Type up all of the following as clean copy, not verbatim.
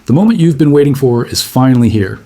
The moment you've been waiting for is finally here.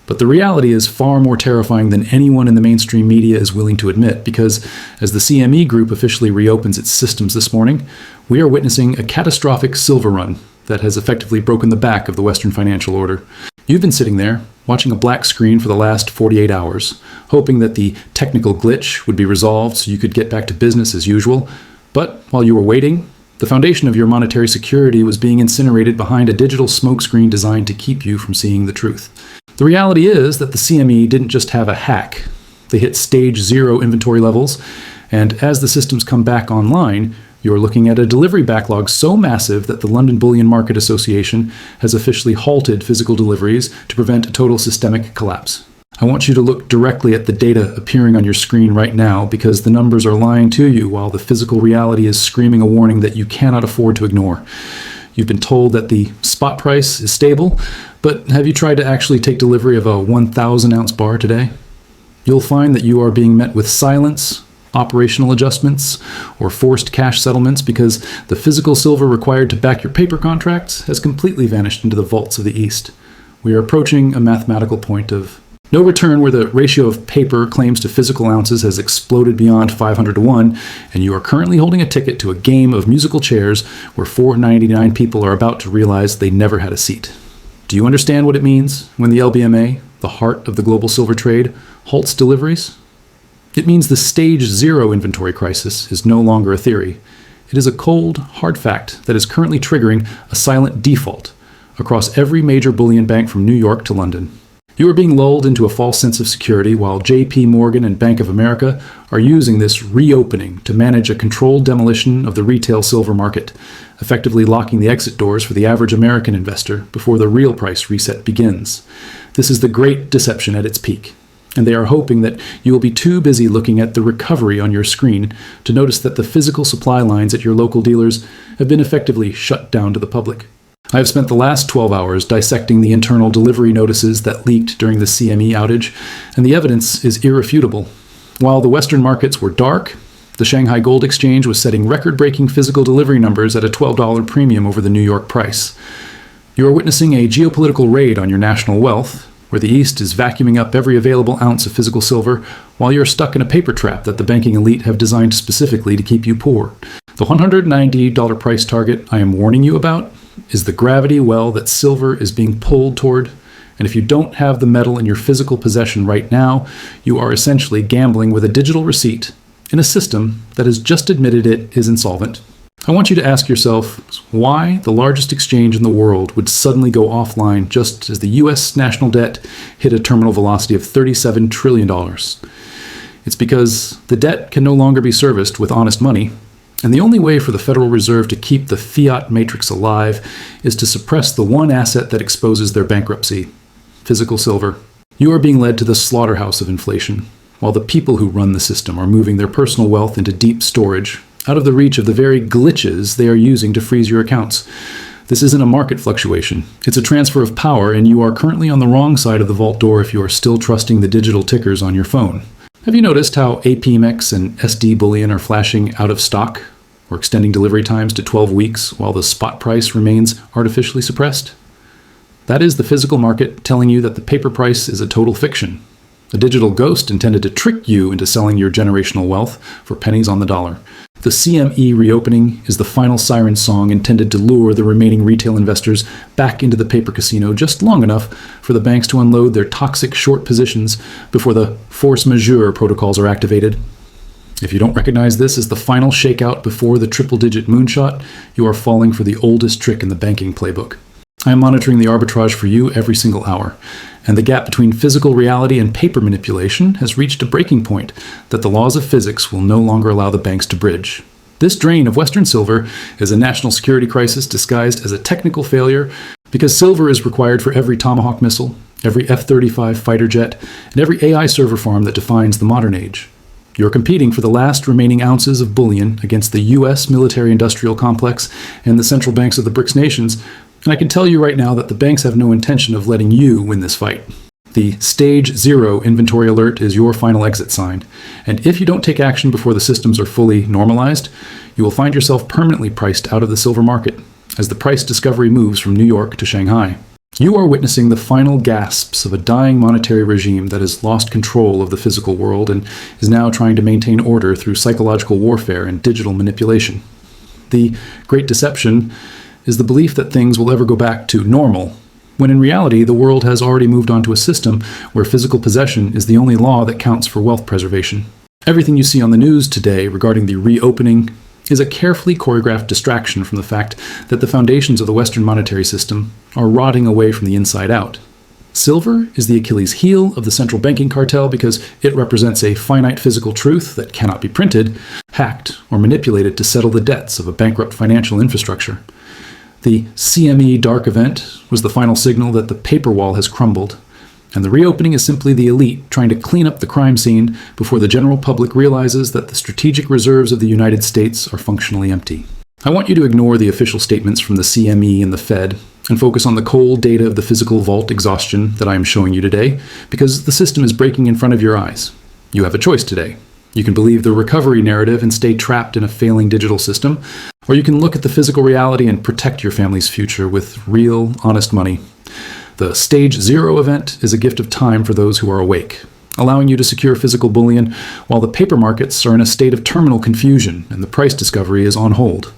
But the reality is far more terrifying than anyone in the mainstream media is willing to admit, because as the CME Group officially reopens its systems this morning, we are witnessing a catastrophic silver run that has effectively broken the back of the Western financial order. You've been sitting there, watching a black screen for the last 48 hours, hoping that the technical glitch would be resolved so you could get back to business as usual. But while you were waiting, the foundation of your monetary security was being incinerated behind a digital smokescreen designed to keep you from seeing the truth. The reality is that the CME didn't just have a hack. They hit stage 0 inventory levels, and as the systems come back online, you're looking at a delivery backlog so massive that the London Bullion Market Association has officially halted physical deliveries to prevent a total systemic collapse. I want you to look directly at the data appearing on your screen right now, because the numbers are lying to you while the physical reality is screaming a warning that you cannot afford to ignore. You've been told that the spot price is stable, but have you tried to actually take delivery of a 1,000-ounce bar today? You'll find that you are being met with silence, operational adjustments, or forced cash settlements, because the physical silver required to back your paper contracts has completely vanished into the vaults of the East. We are approaching a mathematical point of no return, where the ratio of paper claims to physical ounces has exploded beyond 500 to 1, and you are currently holding a ticket to a game of musical chairs where 499 people are about to realize they never had a seat. Do you understand what it means when the LBMA, the heart of the global silver trade, halts deliveries? It means the stage 0 inventory crisis is no longer a theory. It is a cold, hard fact that is currently triggering a silent default across every major bullion bank from New York to London. You are being lulled into a false sense of security while JP Morgan and Bank of America are using this reopening to manage a controlled demolition of the retail silver market, effectively locking the exit doors for the average American investor before the real price reset begins. This is the great deception at its peak, and they are hoping that you will be too busy looking at the recovery on your screen to notice that the physical supply lines at your local dealers have been effectively shut down to the public. I have spent the last 12 hours dissecting the internal delivery notices that leaked during the CME outage, and the evidence is irrefutable. While the Western markets were dark, the Shanghai Gold Exchange was setting record-breaking physical delivery numbers at a $12 premium over the New York price. You are witnessing a geopolitical raid on your national wealth, where the East is vacuuming up every available ounce of physical silver, while you're stuck in a paper trap that the banking elite have designed specifically to keep you poor. The $190 price target I am warning you about is the gravity well that silver is being pulled toward, and if you don't have the metal in your physical possession right now, you are essentially gambling with a digital receipt in a system that has just admitted it is insolvent. I want you to ask yourself why the largest exchange in the world would suddenly go offline just as the US national debt hit a terminal velocity of $37 trillion. It's because the debt can no longer be serviced with honest money, and the only way for the Federal Reserve to keep the fiat matrix alive is to suppress the one asset that exposes their bankruptcy: physical silver. You are being led to the slaughterhouse of inflation, while the people who run the system are moving their personal wealth into deep storage, out of the reach of the very glitches they are using to freeze your accounts. This isn't a market fluctuation. It's a transfer of power, and you are currently on the wrong side of the vault door if you are still trusting the digital tickers on your phone. Have you noticed how APMEX and SD bullion are flashing out of stock, or extending delivery times to 12 weeks while the spot price remains artificially suppressed? That is the physical market telling you that the paper price is a total fiction, a digital ghost intended to trick you into selling your generational wealth for pennies on the dollar. The CME Reopening is the final siren song intended to lure the remaining retail investors back into the paper casino just long enough for the banks to unload their toxic short positions before the force majeure protocols are activated. If you don't recognize this as the final shakeout before the triple-digit moonshot, you are falling for the oldest trick in the banking playbook. I am monitoring the arbitrage for you every single hour, and the gap between physical reality and paper manipulation has reached a breaking point that the laws of physics will no longer allow the banks to bridge. This drain of Western silver is a national security crisis disguised as a technical failure, because silver is required for every Tomahawk missile, every F-35 fighter jet, and every AI server farm that defines the modern age. You're competing for the last remaining ounces of bullion against the U.S. military-industrial complex and the central banks of the BRICS nations, and I can tell you right now that the banks have no intention of letting you win this fight. The Stage 0 inventory alert is your final exit sign, and if you don't take action before the systems are fully normalized, you will find yourself permanently priced out of the silver market as the price discovery moves from New York to Shanghai. You are witnessing the final gasps of a dying monetary regime that has lost control of the physical world and is now trying to maintain order through psychological warfare and digital manipulation. The great deception is the belief that things will ever go back to normal, when in reality the world has already moved on to a system where physical possession is the only law that counts for wealth preservation. Everything you see on the news today regarding the reopening is a carefully choreographed distraction from the fact that the foundations of the Western monetary system are rotting away from the inside out. Silver is the Achilles heel of the central banking cartel because it represents a finite physical truth that cannot be printed, hacked, or manipulated to settle the debts of a bankrupt financial infrastructure. The CME dark event was the final signal that the paper wall has crumbled, and the reopening is simply the elite trying to clean up the crime scene before the general public realizes that the strategic reserves of the United States are functionally empty. I want you to ignore the official statements from the CME and the Fed and focus on the cold data of the physical vault exhaustion that I am showing you today, because the system is breaking in front of your eyes. You have a choice today. You can believe the recovery narrative and stay trapped in a failing digital system, or you can look at the physical reality and protect your family's future with real, honest money. The Stage Zero event is a gift of time for those who are awake, allowing you to secure physical bullion while the paper markets are in a state of terminal confusion and the price discovery is on hold.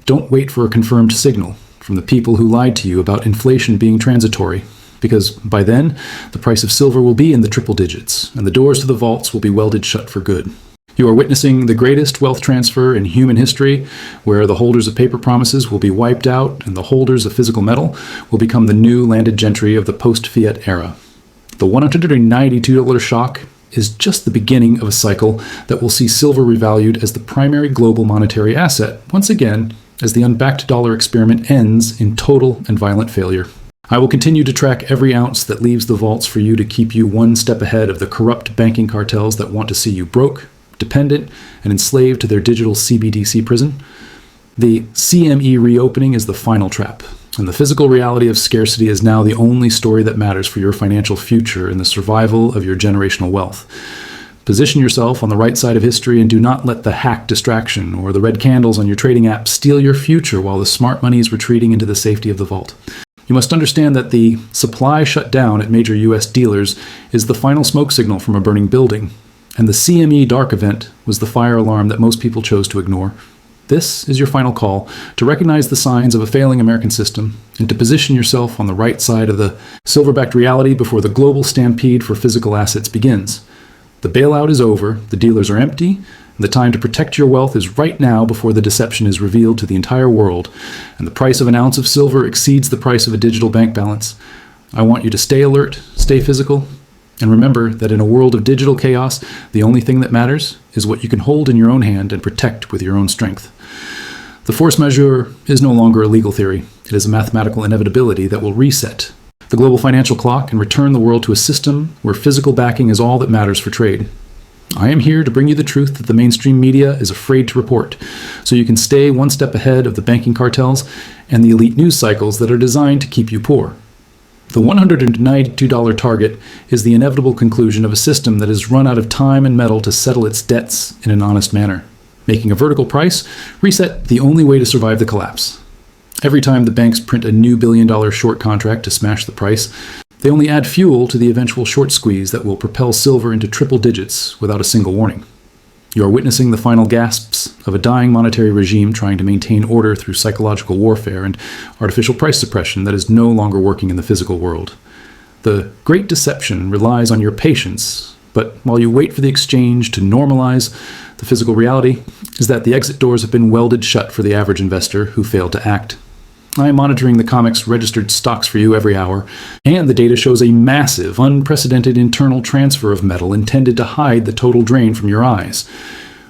Don't wait for a confirmed signal from the people who lied to you about inflation being transitory, because by then, the price of silver will be in the triple digits, and the doors to the vaults will be welded shut for good. You are witnessing the greatest wealth transfer in human history, where the holders of paper promises will be wiped out and the holders of physical metal will become the new landed gentry of the post-fiat era. The $192 shock is just the beginning of a cycle that will see silver revalued as the primary global monetary asset, once again, as the unbacked dollar experiment ends in total and violent failure. I will continue to track every ounce that leaves the vaults for you to keep you one step ahead of the corrupt banking cartels that want to see you broke, dependent, and enslaved to their digital CBDC prison. The CME Reopening is the final trap, and the physical reality of scarcity is now the only story that matters for your financial future and the survival of your generational wealth. Position yourself on the right side of history and do not let the hack distraction or the red candles on your trading app steal your future while the smart money is retreating into the safety of the vault. You must understand that the supply shutdown at major U.S. dealers is the final smoke signal from a burning building, and the CME dark event was the fire alarm that most people chose to ignore. This is your final call to recognize the signs of a failing American system and to position yourself on the right side of the silver-backed reality before the global stampede for physical assets begins. The bailout is over, the dealers are empty, and the time to protect your wealth is right now before the deception is revealed to the entire world, and the price of an ounce of silver exceeds the price of a digital bank balance. I want you to stay alert, stay physical, and remember that in a world of digital chaos, the only thing that matters is what you can hold in your own hand and protect with your own strength. The force majeure is no longer a legal theory. It is a mathematical inevitability that will reset the global financial clock and return the world to a system where physical backing is all that matters for trade. I am here to bring you the truth that the mainstream media is afraid to report, so you can stay one step ahead of the banking cartels and the elite news cycles that are designed to keep you poor. The $192 target is the inevitable conclusion of a system that has run out of time and metal to settle its debts in an honest manner, making a vertical price reset the only way to survive the collapse. Every time the banks print a new billion-dollar short contract to smash the price, they only add fuel to the eventual short squeeze that will propel silver into triple digits without a single warning. You are witnessing the final gasps of a dying monetary regime trying to maintain order through psychological warfare and artificial price suppression that is no longer working in the physical world. The great deception relies on your patience, but while you wait for the exchange to normalize, the physical reality is that the exit doors have been welded shut for the average investor who failed to act. I am monitoring the COMEX registered stocks for you every hour, and the data shows a massive, unprecedented internal transfer of metal intended to hide the total drain from your eyes.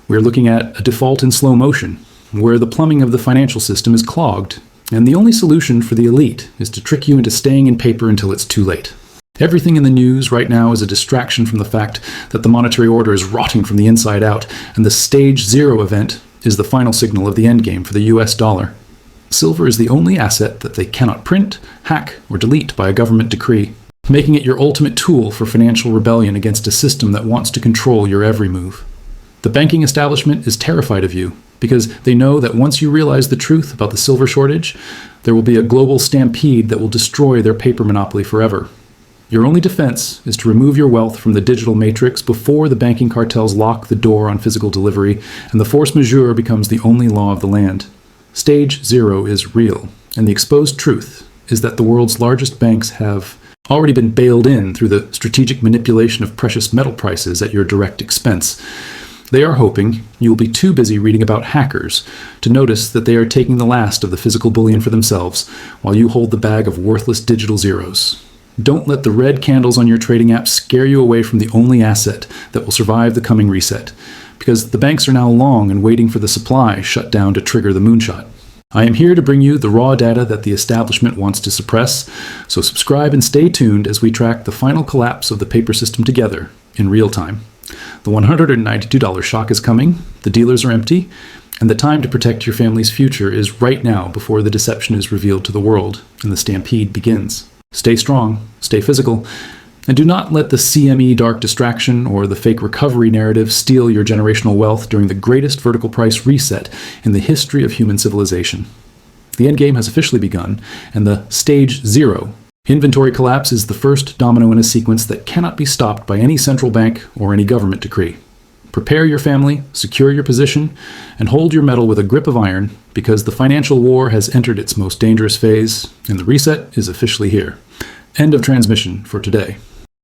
We are looking at a default in slow motion, where the plumbing of the financial system is clogged, and the only solution for the elite is to trick you into staying in paper until it's too late. Everything in the news right now is a distraction from the fact that the monetary order is rotting from the inside out, and the Stage Zero event is the final signal of the endgame for the US dollar. Silver is the only asset that they cannot print, hack, or delete by a government decree, making it your ultimate tool for financial rebellion against a system that wants to control your every move. The banking establishment is terrified of you, because they know that once you realize the truth about the silver shortage, there will be a global stampede that will destroy their paper monopoly forever. Your only defense is to remove your wealth from the digital matrix before the banking cartels lock the door on physical delivery and the force majeure becomes the only law of the land. Stage 0 is real, and the exposed truth is that the world's largest banks have already been bailed in through the strategic manipulation of precious metal prices at your direct expense. They are hoping you will be too busy reading about hackers to notice that they are taking the last of the physical bullion for themselves while you hold the bag of worthless digital zeros. Don't let the red candles on your trading app scare you away from the only asset that will survive the coming reset, because the banks are now long and waiting for the supply shutdown to trigger the moonshot. I am here to bring you the raw data that the establishment wants to suppress, so subscribe and stay tuned as we track the final collapse of the paper system together in real time. The $192 shock is coming, the dealers are empty, and the time to protect your family's future is right now before the deception is revealed to the world and the stampede begins. Stay strong, stay physical, and do not let the CME dark distraction or the fake recovery narrative steal your generational wealth during the greatest vertical price reset in the history of human civilization. The endgame has officially begun, and the Stage 0 inventory collapse is the first domino in a sequence that cannot be stopped by any central bank or any government decree. Prepare your family, secure your position, and hold your metal with a grip of iron, because the financial war has entered its most dangerous phase, and the reset is officially here. End of transmission for today.